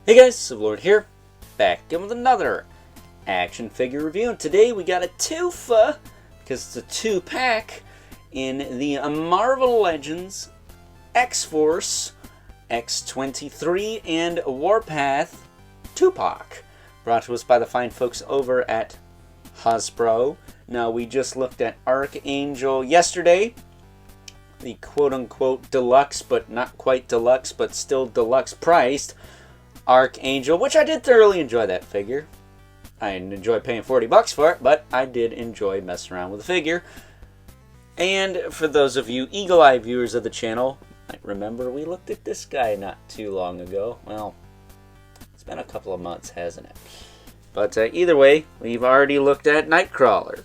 Hey guys, Lord here, back again with another action figure review. And today we got a twofa, because it's a 2-pack, in the Marvel Legends X-Force X-23 and Warpath Tupac, brought to us by the fine folks over at Hasbro. Now, we just looked at Archangel yesterday, the quote-unquote deluxe, but not quite deluxe, but still deluxe priced Archangel, which I did thoroughly enjoy that figure. I didn't enjoy paying 40 bucks for it, but I did enjoy messing around with the figure. And for those of you eagle-eye viewers of the channel, might remember we looked at this guy not too long ago. Well, it's been a couple of months, hasn't it? But either way, we've already looked at Nightcrawler.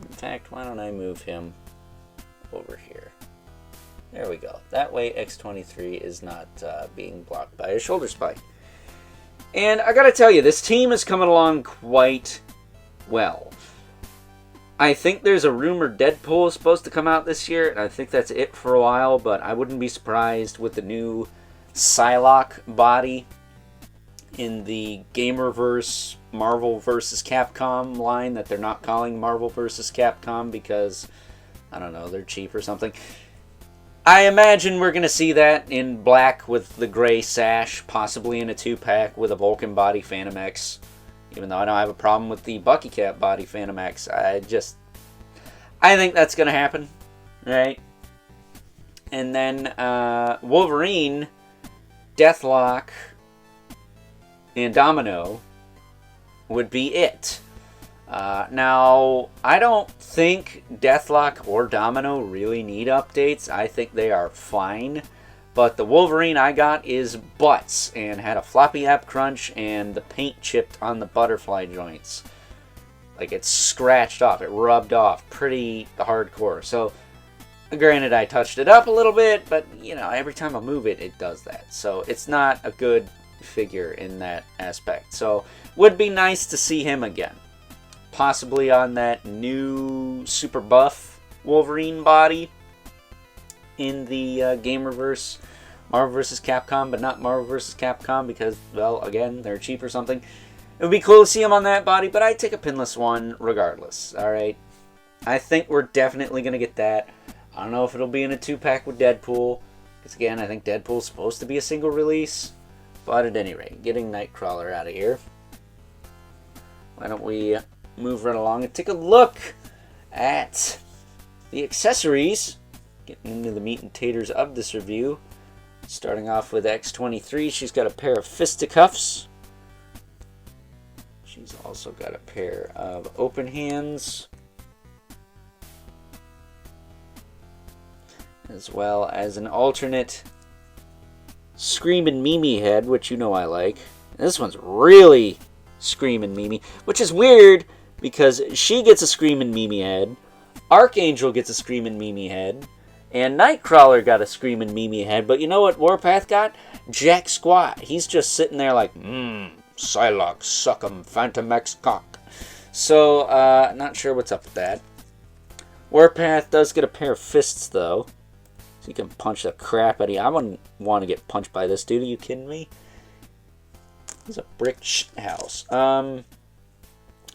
In fact, why don't I move him over here? There we go. That way X-23 is not being blocked by a shoulder spike. And I gotta tell you, this team is coming along quite well. I think there's a rumor Deadpool is supposed to come out this year, and I think that's it for a while, but I wouldn't be surprised with the new Psylocke body in the Gamerverse Marvel vs. Capcom line that they're not calling Marvel vs. Capcom because, I don't know, they're cheap or something. I imagine we're going to see that in black with the gray sash, possibly in a 2-pack with a Vulcan body Phantom X. Even though I don't have a problem with the Bucky Cap body Phantom X, I think that's going to happen, right? And then Wolverine, Deathlock, and Domino would be it. Now, I don't think Deathlock or Domino really need updates. I think they are fine. But the Wolverine I got is butts and had a floppy app crunch and the paint chipped on the butterfly joints. Like, it's scratched off. It rubbed off pretty hardcore. So, granted, I touched it up a little bit, but, you know, every time I move it, it does that. So, it's not a good figure in that aspect. So, would be nice to see him again. Possibly on that new super buff Wolverine body in the Gamerverse Marvel vs. Capcom, but not Marvel vs. Capcom because, well, again, they're cheap or something. It would be cool to see him on that body, but I'd take a pinless one regardless, alright? I think we're definitely going to get that. I don't know if it'll be in a 2-pack with Deadpool, because again, I think Deadpool's supposed to be a single release, but at any rate, getting Nightcrawler out of here. Why don't we move right along and take a look at the accessories. Getting into the meat and taters of this review. Starting off with X-23, she's got a pair of fisticuffs. She's also got a pair of open hands, as well as an alternate Screamin' Mimi head, which you know I like. And this one's really Screamin' Mimi, which is weird because she gets a Screamin' Mimi head, Archangel gets a Screamin' Mimi head, and Nightcrawler got a Screamin' Mimi head. But you know what Warpath got? Jack Squat. He's just sitting there like, Psylocke, suck 'em, Phantom X cock. So, not sure what's up with that. Warpath does get a pair of fists, though. So you can punch the crap out of you. I wouldn't want to get punched by this dude. Are you kidding me? He's a brick house.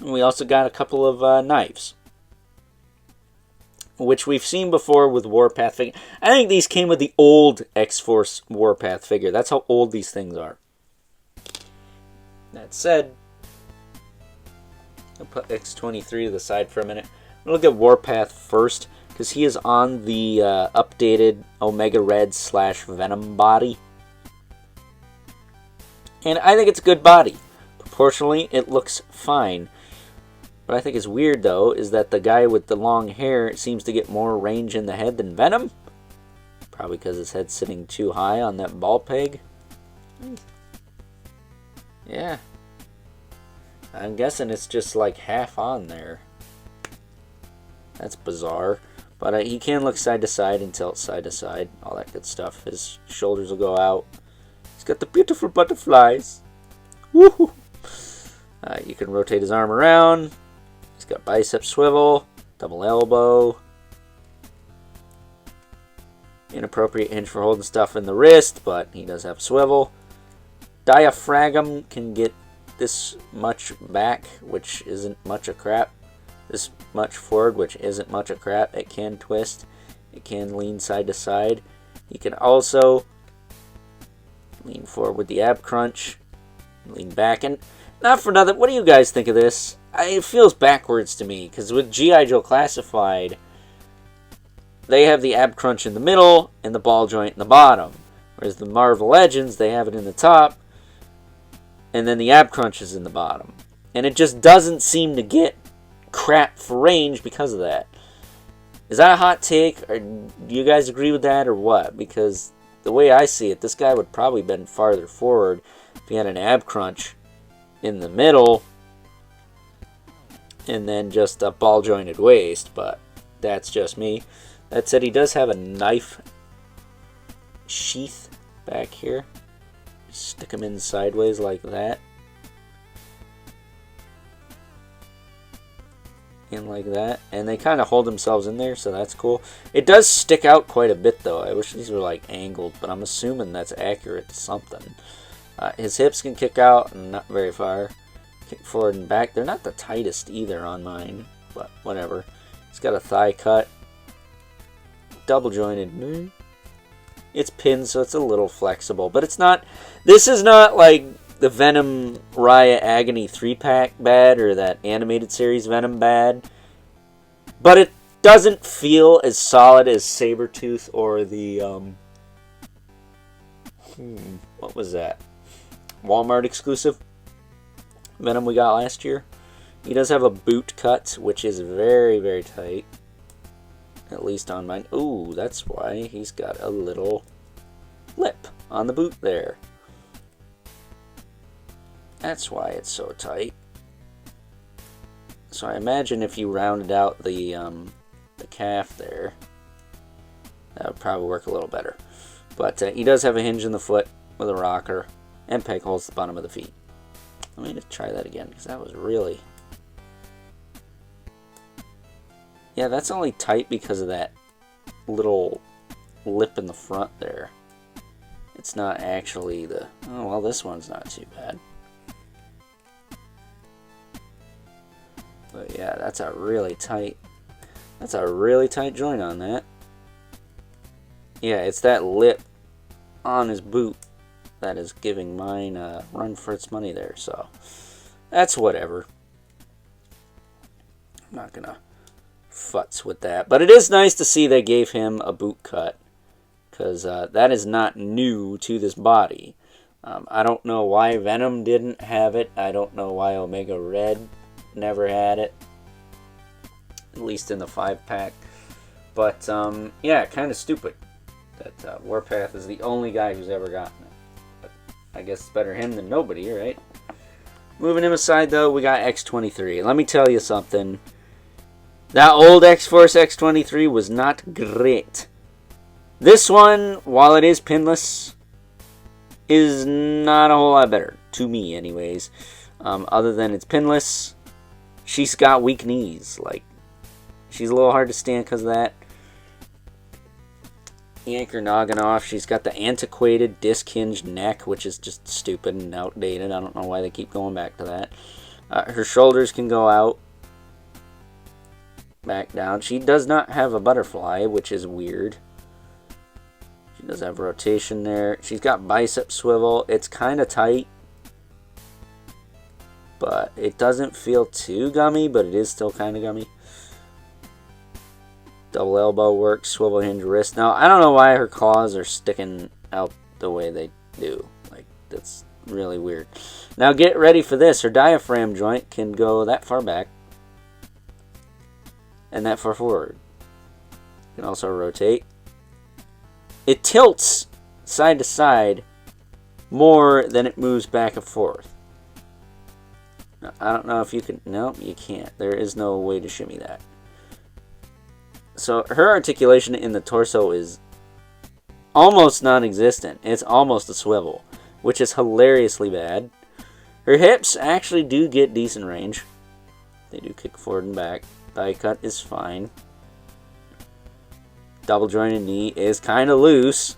We also got a couple of knives, which we've seen before with Warpath figure. I think these came with the old X-Force Warpath figure. That's how old these things are. That said, I'll put X-23 to the side for a minute. I'm going to look at Warpath first, because he is on the updated Omega Red / Venom body. And I think it's a good body. Proportionally, it looks fine. What I think is weird, though, is that the guy with the long hair seems to get more range in the head than Venom. Probably because his head's sitting too high on that ball peg. Yeah. I'm guessing it's just like half on there. That's bizarre. But he can look side to side and tilt side to side. All that good stuff. His shoulders will go out. He's got the beautiful butterflies. Woohoo! You can rotate his arm around. He's got bicep swivel, double elbow, inappropriate hinge for holding stuff in the wrist, but he does have swivel. Diaphragm can get this much back, which isn't much of crap. This much forward, which isn't much of crap. It can twist. It can lean side to side. You can also lean forward with the ab crunch. Lean back. And not for nothing, what do you guys think of this? It feels backwards to me, because with G.I. Joe Classified, they have the ab crunch in the middle and the ball joint in the bottom. Whereas the Marvel Legends, they have it in the top, and then the ab crunch is in the bottom. And it just doesn't seem to get crap for range because of that. Is that a hot take? Or do you guys agree with that or what? Because the way I see it, this guy would probably been farther forward if he had an ab crunch in the middle and then just a ball jointed waist, but that's just me. That said, he does have a knife sheath back here. Stick them in sideways like that. In like that. And they kind of hold themselves in there, so that's cool. It does stick out quite a bit, though. I wish these were like angled, but I'm assuming that's accurate to something. His hips can kick out and not very far. Kick forward and back. They're not the tightest either on mine, but whatever. He's got a thigh cut. Double jointed. It's pinned, so it's a little flexible, but it's not. This is not like the Venom Raya Agony 3-pack bad or that animated series Venom bad, but it doesn't feel as solid as Sabretooth or the what was that? Walmart exclusive Venom we got last year. He does have a boot cut, which is very, very tight. At least on mine. Ooh, that's why he's got a little lip on the boot there. That's why it's so tight. So I imagine if you rounded out the calf there, that would probably work a little better. But he does have a hinge in the foot with a rocker, and peg holes at the bottom of the feet. Let me just try that again, because that was really... Yeah, that's only tight because of that little lip in the front there. It's not actually the... Oh, well, this one's not too bad. But yeah, that's a really tight... That's a really tight joint on that. Yeah, it's that lip on his boot that is giving mine a run for its money there, so... That's whatever. I'm not gonna futz with that. But it is nice to see they gave him a boot cut, because that is not new to this body. I don't know why Venom didn't have it. I don't know why Omega Red never had it, at least in the 5-pack. But yeah, kind of stupid that Warpath is the only guy who's ever gotten it. But I guess it's better him than nobody, right? Moving him aside, though, we got X-23. Let me tell you something. That old X-Force X-23 was not great. This one, while it is pinless, is not a whole lot better. To me, anyways. Other than it's pinless, she's got weak knees. Like, she's a little hard to stand because of that. Yank her noggin off. She's got the antiquated disc-hinged neck, which is just stupid and outdated. I don't know why they keep going back to that. Her shoulders can go out. Back down. She does not have a butterfly, which is weird. She does have rotation there. She's got bicep swivel. It's kind of tight, but it doesn't feel too gummy, but it is still kind of gummy. Double elbow work, swivel hinge wrist. Now, I don't know why her claws are sticking out the way they do. Like, that's really weird. Now, get ready for this. Her diaphragm joint can go that far back and that far forward. You can also rotate. It tilts side to side more than it moves back and forth. Now, I don't know if you can... No, you can't. There is no way to shimmy that. So her articulation in the torso is almost non-existent. It's almost a swivel, which is hilariously bad. Her hips actually do get decent range. They do kick forward and back. Thigh cut is fine. Double jointed knee is kind of loose,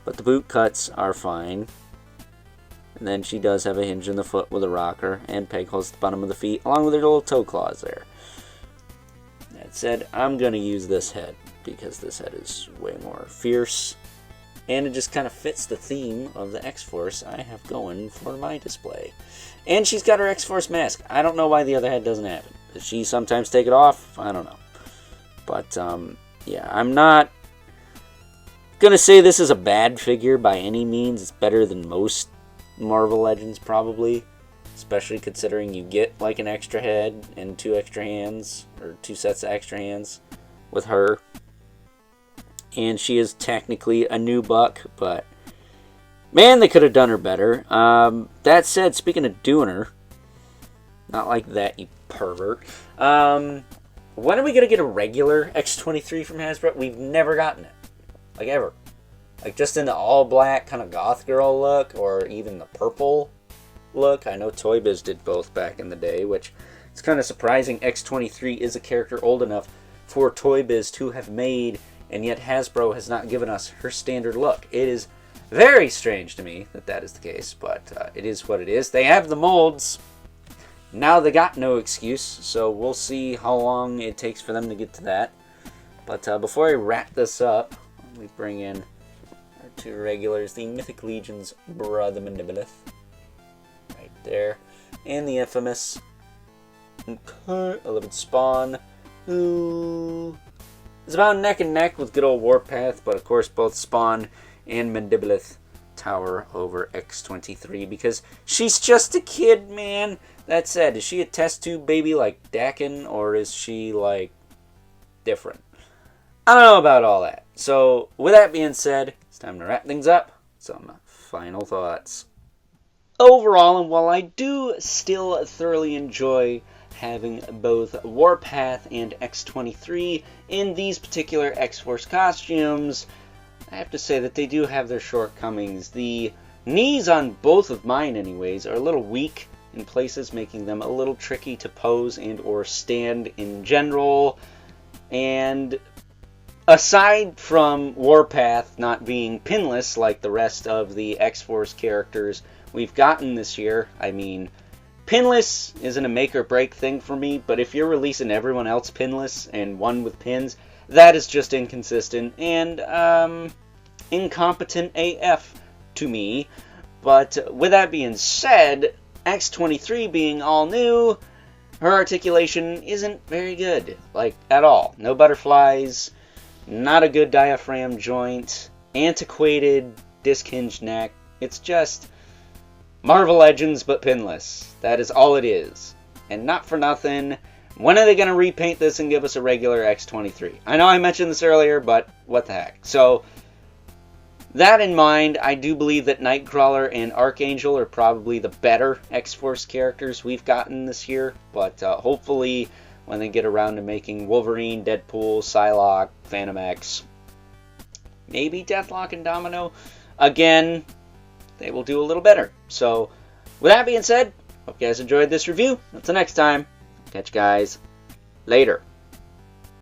but the boot cuts are fine. And then she does have a hinge in the foot with a rocker and peg holes at the bottom of the feet, along with her little toe claws there. That said, I'm going to use this head, because this head is way more fierce, and it just kind of fits the theme of the X-Force I have going for my display. And she's got her X-Force mask. I don't know why the other head doesn't have it. Does she sometimes take it off? I don't know. But, yeah, I'm not going to say this is a bad figure by any means. It's better than most Marvel Legends, probably. Especially considering you get, like, an extra head and 2 extra hands, or 2 sets of extra hands with her. And she is technically a new buck, but man, they could have done her better. That said, speaking of doing her, not like that, you pervert. When are we gonna get a regular X-23 from Hasbro? We've never gotten it, like ever. Like just in the all black kind of goth girl look, or even the purple look. I know Toy Biz did both back in the day, which it's kind of surprising. X-23 is a character old enough for Toy Biz to have made, and yet Hasbro has not given us her standard look. It is very strange to me that that is the case, but it is what it is. They have the molds. Now they got no excuse, so we'll see how long it takes for them to get to that. But before I wrap this up, let me bring in our 2 regulars, the Mythic Legion's Brother Mandibilith, right there, and the infamous 11 Spawn, who is about neck and neck with good old Warpath, but of course both Spawn and Mandibilith tower over X-23 because she's just a kid, man. That said, is she a test tube baby like Dakin, or is she, like, different? I don't know about all that. So, with that being said, it's time to wrap things up. Some final thoughts. Overall, and while I do still thoroughly enjoy having both Warpath and X-23 in these particular X-Force costumes, I have to say that they do have their shortcomings. The knees on both of mine, anyways, are a little weak in places, making them a little tricky to pose and or stand in general. And aside from Warpath not being pinless like the rest of the X-Force characters we've gotten this year, I mean, pinless isn't a make or break thing for me, but if you're releasing everyone else pinless and one with pins, that is just inconsistent and incompetent AF to me. But with that being said, X-23 being all new, her articulation isn't very good, like at all. No butterflies, not a good diaphragm joint, antiquated disc hinge neck. It's just Marvel Legends but pinless. That is all it is. And not for nothing, when are they going to repaint this and give us a regular X-23? I know I mentioned this earlier, but what the heck. So, that in mind, I do believe that Nightcrawler and Archangel are probably the better X-Force characters we've gotten this year. But hopefully, when they get around to making Wolverine, Deadpool, Psylocke, Phantom X, maybe Deathlock and Domino, again, they will do a little better. So, with that being said, hope you guys enjoyed this review. Until next time, catch you guys later.